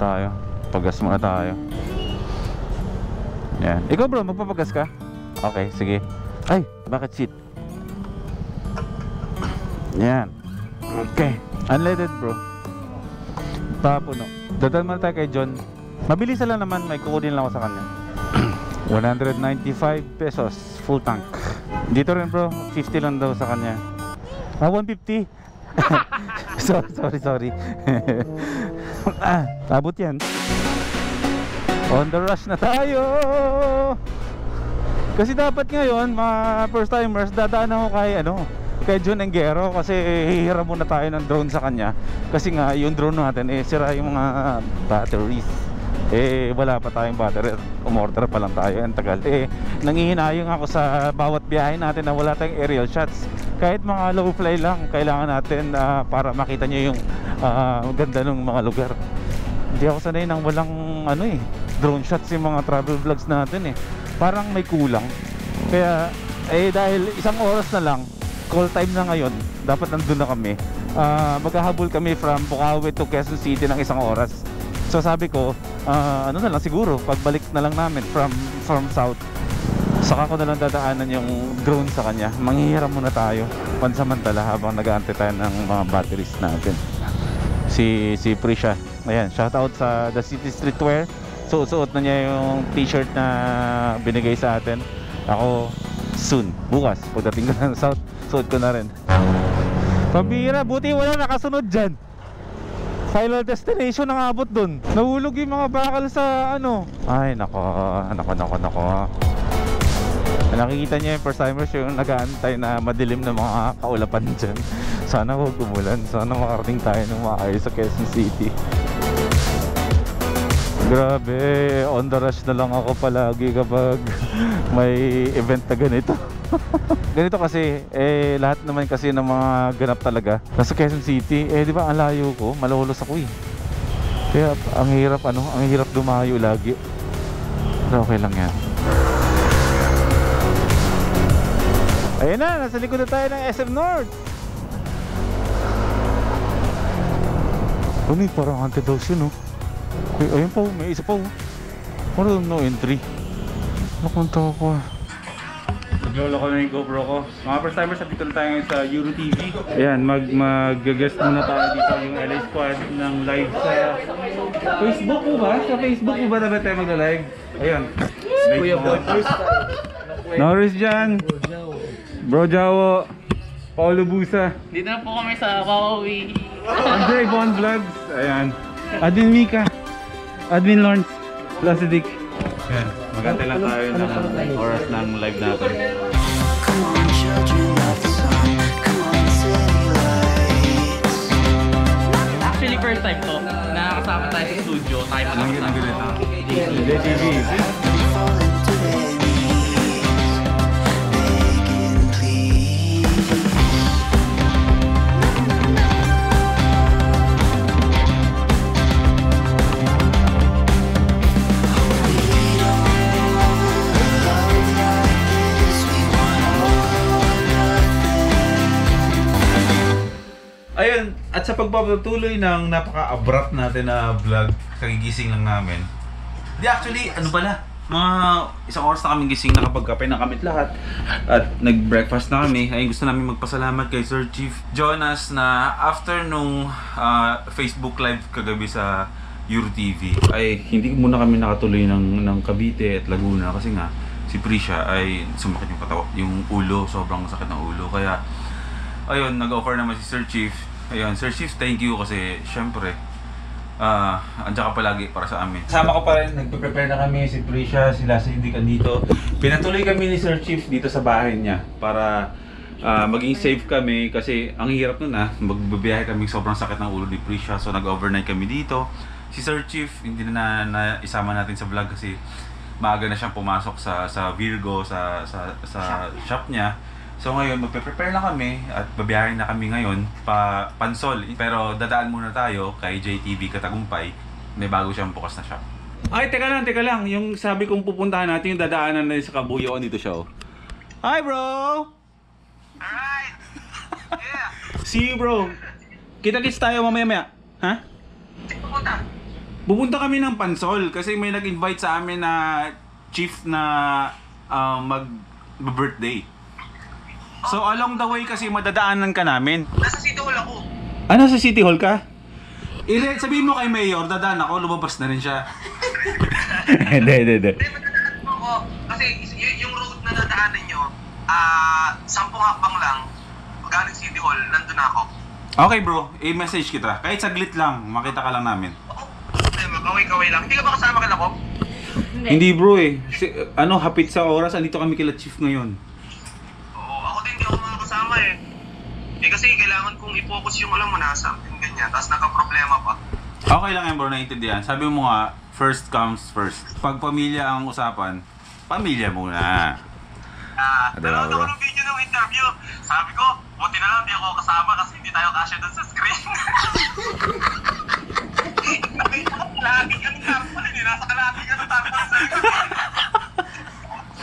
tayo. Pagas muna tayo. Yan. Ikaw bro, magpapagas ka? Okay, sige. Ay, bakit shit? Yan. Okay. Unleaded bro. Papuno. Dadal muna tayo kay John. Mabilis lang naman, may kukunin lang ako sa kanya. 195 pesos full tank. Dito rin bro, 50 lang daw sa kanya. 150. sorry. Abot yan. On the rush na tayo. Kasi dapat ngayon mga first timers, dadaan ako kay John Engero, kasi hihiram muna tayo ng drone sa kanya. Kasi nga yung drone natin sira yung mga batteries. Wala pa tayong battery. Umorder pa lang tayo, ang tagal. Nangihinayang ako sa bawat biyahe natin na wala tayong aerial shots. Kahit mga low fly lang, kailangan natin para makita nyo yung ganda ng mga lugar. Hindi ako sanay nang walang drone shots yung mga travel vlogs natin Parang may kulang. Kaya dahil isang oras na lang, call time na ngayon, dapat nandun na kami. Maghahabol kami from Bukawi to Quezon City ng isang oras. So sabi ko, na lang siguro, pagbalik na lang namin from south, saka ko na lang dadaanan yung drone sa kanya. Manghihiram muna tayo pansamantala habang nag-aantay tayo ng mga batteries natin. Si Prisha, ayan, shoutout sa The City Streetwear. Suot na niya yung t-shirt na binigay sa atin. Ako soon, bukas, pagdating ko ng south, suot ko na rin. Pambira, buti wala nakasunod dyan. Final destination ang abot dun. Nahulog yung mga bakal sa Ay nako. Nakikita niya yung first timers yung nag-aantay na madilim na mga kaulapan dyan. Sana huwag umulan. Sana makarating tayo ng maayos sa Quezon City. Grabe, on the rush na lang ako palagi kapag may event na ganito. Ganito kasi, lahat naman kasi ng mga ganap talaga nasa Quezon City. Di ba ang layo ko, malulos ako Kaya ang hirap dumayo lagi. Pero okay lang yan. Ayan na, nasa likod na tayo ng SM North. Parang anti-dose yun ayun po, may isa po. No entry. Nakunta ko Naglolo ko na yung GoPro ko. Mga first timers, dito na tayo ngayon sa Euro TV. Ayan, mag-guest muna tayo dito yung LA Squad ng live sa Facebook po ba? Sa Facebook po ba dapat tayo mag-live? Ayan. Norris dyan. Bro Jawo. Paulo Busa. Dito na po kami sa Wawawi. Andre Von Vlogs. Ayan. Admin Mika. Admin Lawrence. Placidic. Ayan. Magantay lang tayo ng oras ng live natin. Actually first time to. Nakakasama tayo sa studio. Tayo pa lang sa JTV. Ayun, at sa pagpapatuloy ng napaka-abrupt natin na vlog, kagigising lang namin. Actually, mga isang oras na kaming gising, nakapagkape na kami lahat. At nag-breakfast na kami. Ayun, gusto namin magpasalamat kay Sir Chief Jonas na after nung Facebook Live kagabi sa Euro TV, ay hindi muna kami nakatuloy ng Cavite at Laguna kasi nga si Prisha ay sumakit yung ulo, sobrang sakit ng ulo. Kaya ayun, nag-offer naman si Sir Chief. Ayun, Sir Chief, thank you kasi syempre andiyan ka palagi para sa amin. Kasama ko pa rin, nagpe-prepare na kami, si Prisha, sila si Dick andito. Pinatuloy kami ni Sir Chief dito sa bahay niya para maging safe kami kasi ang hirap nun magbabiyahe kami, sobrang sakit ng ulo ni Prisha. So nag-overnight kami dito. Si Sir Chief, hindi na isama natin sa vlog kasi maaga na siyang pumasok sa Virgo, sa shop niya. So ngayon, magpe-prepare na kami at babiyahin na kami ngayon Pansol. Pero dadaan muna tayo kay JTV Katagumpay. May bago siyang bukas na shop. Ay, teka lang. Yung sabi kong pupuntahan natin, yung dadaanan na sa Kabuyoan dito siya. Hi, bro! Alright! Yeah! See you, bro! Kita-kits tayo mamaya-maya. Ha? Pupunta! Pupunta kami ng Pansol kasi may nag-invite sa amin na chief na mag-birthday. So along the way kasi madadaanan ka namin. Nasa City Hall ako. Ah, nasa City Hall ka? Sabihin mo kay Mayor, dadaan ako, lumabas na rin siya. Hindi. Hindi, madadaanan mo ako. Kasi yung road na dadaanan nyo, 10 hakbang lang, galing City Hall, nandun ako. Okay bro, i-message kita. Kahit saglit lang, makita ka lang namin. Oo, kaway-kaway lang. Hindi ka ba kasama kila ko? Hindi bro eh. Hapit sa oras, andito kami kila chief ngayon. Oo, ako din hindi ako makakasama eh. Kasi kailangan kong i-focus yung alam mo na something ganyan, tapos naka-problema pa. Okay lang yan bro, naiintindihan. Sabi mo nga, first comes first. Pag pamilya ang usapan, pamilya muna. Nanood ako ng video ng interview. Sabi ko, buti na lang di ako kasama kasi hindi tayo kasya doon sa screen. Nakita ko kalahati ka ng tarpon, hindi nasa kalahati ka ng tarpon sa likod.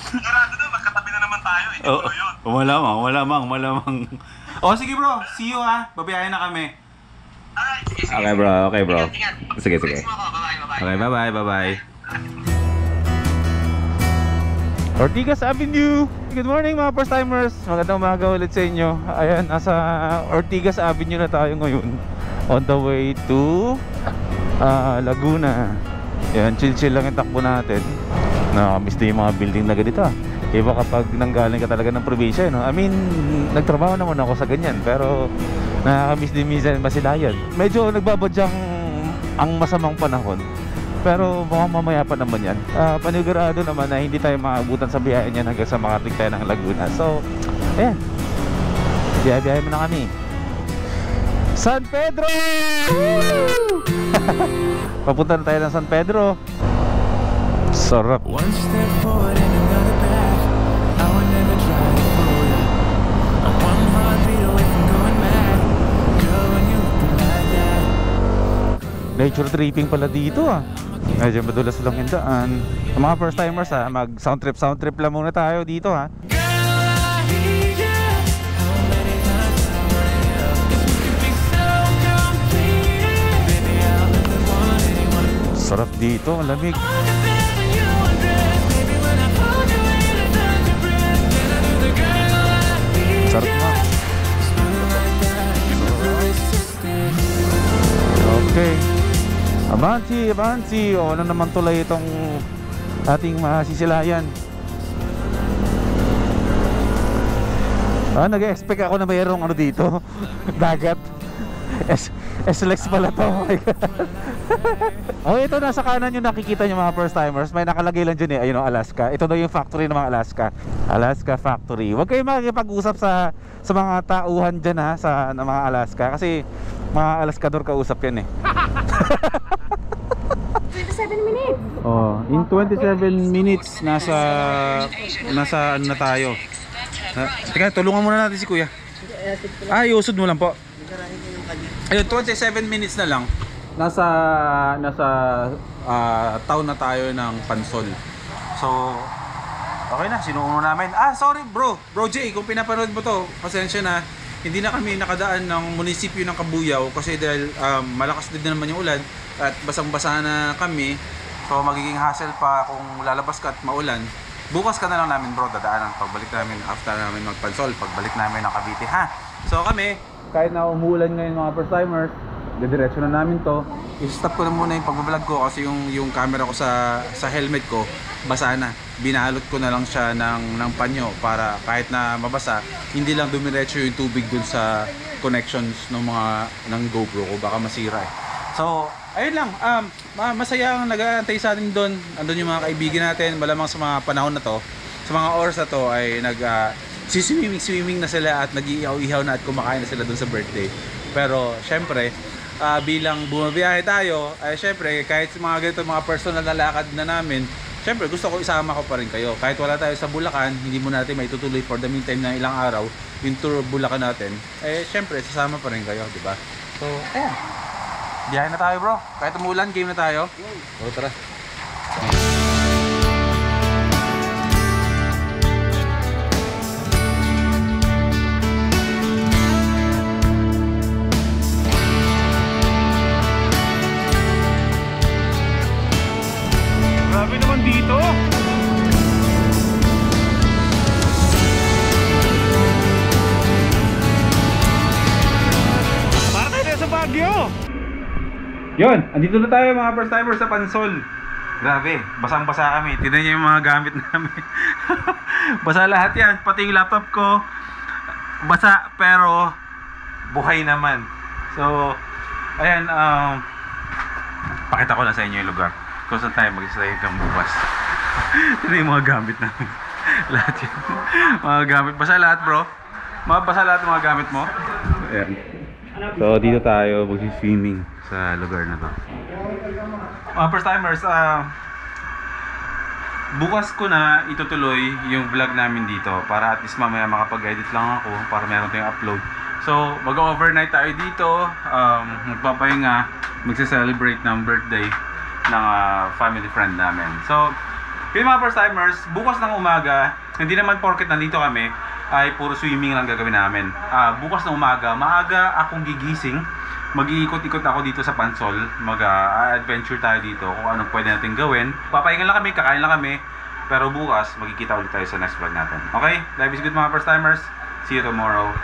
Sigurado na, magkatabi na naman tayo. Hindi ko yun. Malamang. O sige bro, see you ha. Babiyahin na kami. Alright, sige. Okay bro. Ingat. Sige. Text mo ako. Bye-bye. Okay, bye-bye. Ortigas Avenue! Good morning mga first timers! Magandang umaga ulit sa inyo. Ayan, nasa Ortigas Avenue na tayo ngayon. On the way to Laguna. Ayan, chill lang yung takbo natin. Nakakamiss din yung mga building na ganito. Iba kapag nanggaling ka talaga ng probinsya, no? I mean, nagtrabaho naman ako sa ganyan. Pero nakakamiss din minsan masilayan. Medyo nagbabadyang ang masamang panahon. Pero mukhang mamaya pa naman yan. Panigurado naman na hindi tayo maabutan sa biyahe niyan hanggang sa makarating tayo ng Laguna. So, ayan. Biyahe mo na kami. San Pedro! Papunta na tayo ng San Pedro. Sarap. One step forward and another back. I would never try to fool ya. I'm one heartbeat away from going mad. Girl, when you look like that. Nature tripping pala dito ah. Medyo madulas lang yung daan. Sa mga first timers ha, mag sound trip lang muna tayo dito ha. Girl, I need ya. How many times I wanna help? You could be so complete. Baby, I'll never want anyone. Sarap dito, ang lamig. I wanna feel when you undress. Baby, when I hold you in a touch your breath. Then I do the girl I need Sarap ya. nga. Smiling like that. So irresistible. Okay. Abanti. O ano naman tulay itong ating masisilayan. Nag-expect ako na mayroong ano dito. Dagat. SLX pala to. Oh my God. Ito nasa kanan yung nakikita nyo mga first timers. May nakalagay lang dyan ayun o, Alaska. Ito daw yung factory ng mga Alaska factory. Huwag kayo makikipag-usap sa mga tauhan dyan ha, sa mga Alaska. Kasi mga Alaskador kausap yan 27 minutes. Oh, in 27 minutes nasa ano na tayo. Teka, tulungan muna natin si Kuya. Iusod mo lang po. Ayun, 27 minutes na lang. Nasa town na tayo ng Pansol. So, okay na, sinuuno namin. Sorry bro Jay, kung pinapanood mo to, pasensya na. Hindi na kami nakadaan ng munisipyo ng Cabuyao kasi dahil malakas din naman yung ulan at basang-basa na kami. So magiging hassle pa kung lalabas ka at maulan. Bukas ka na lang namin bro dadaanan pagbalik namin after namin magpansol, pagbalik namin ng Cavite ha. So kami, kahit na umuulan ngayon mga first timers, didiretso na namin to. I-stop ko na muna yung pagbablog ko kasi yung camera ko sa helmet ko basa na. Binalot ko na lang siya ng panyo para kahit na mabasa, hindi lang dumiretso yung tubig dun sa connections ng GoPro ko, baka masira eh. So, ayun lang, masaya ang nag-aantay sa atin doon. Andun yung mga kaibigan natin, malamang sa mga panahon na to, sa mga oras na to ay swimming na sila at nag-iihaw-ihaw na at kumakain na sila doon sa birthday. Pero syempre, bilang bumabiyahe tayo, ay syempre kahit mga ganito mga personal na lakad na namin, syempre gusto ko isama ko pa rin kayo. Kahit wala tayo sa Bulacan, hindi mo natin maitutuloy for the meantime na ilang araw yung tour Bulacan natin. Syempre sasama pa rin kayo, di ba? So, ayan. Biyahe na tayo, bro. Kahit umulan, game na tayo. O, tara. Yun, andito na tayo mga first timers sa Pansol. Grabe, basang-basa kami. Tignan niyo yung mga gamit namin. Basa lahat yan, pati yung laptop ko. Basa pero buhay naman. So, ayan, pakita ko lang sa inyo yung lugar kung saan tayo mag-stay ng bukas. Ito yung mga gamit namin. Lahat yun. Mga gamit, basa lahat bro. Basa lahat ng mga gamit mo. Ayan. So, dito tayo mag-swimming sa lugar na to. Mga first timers, bukas ko na itutuloy yung vlog namin dito para at least mamaya makapag-edit lang ako para meron tayong upload. So mag-overnight tayo dito, magpapahinga, magse-celebrate ng birthday ng family friend namin. So yung mga first timers, bukas ng umaga, hindi naman porket nandito kami ay puro swimming lang gagawin namin. Bukas ng umaga, maaga akong gigising. Mag-iikot-ikot ako dito sa Pansol, mag-adventure tayo dito kung anong pwede natin gawin. Papahinga lang kami, kakain lang kami, pero bukas magkikita ulit tayo sa next vlog natin. Okay? Life is good mga first timers. See you tomorrow.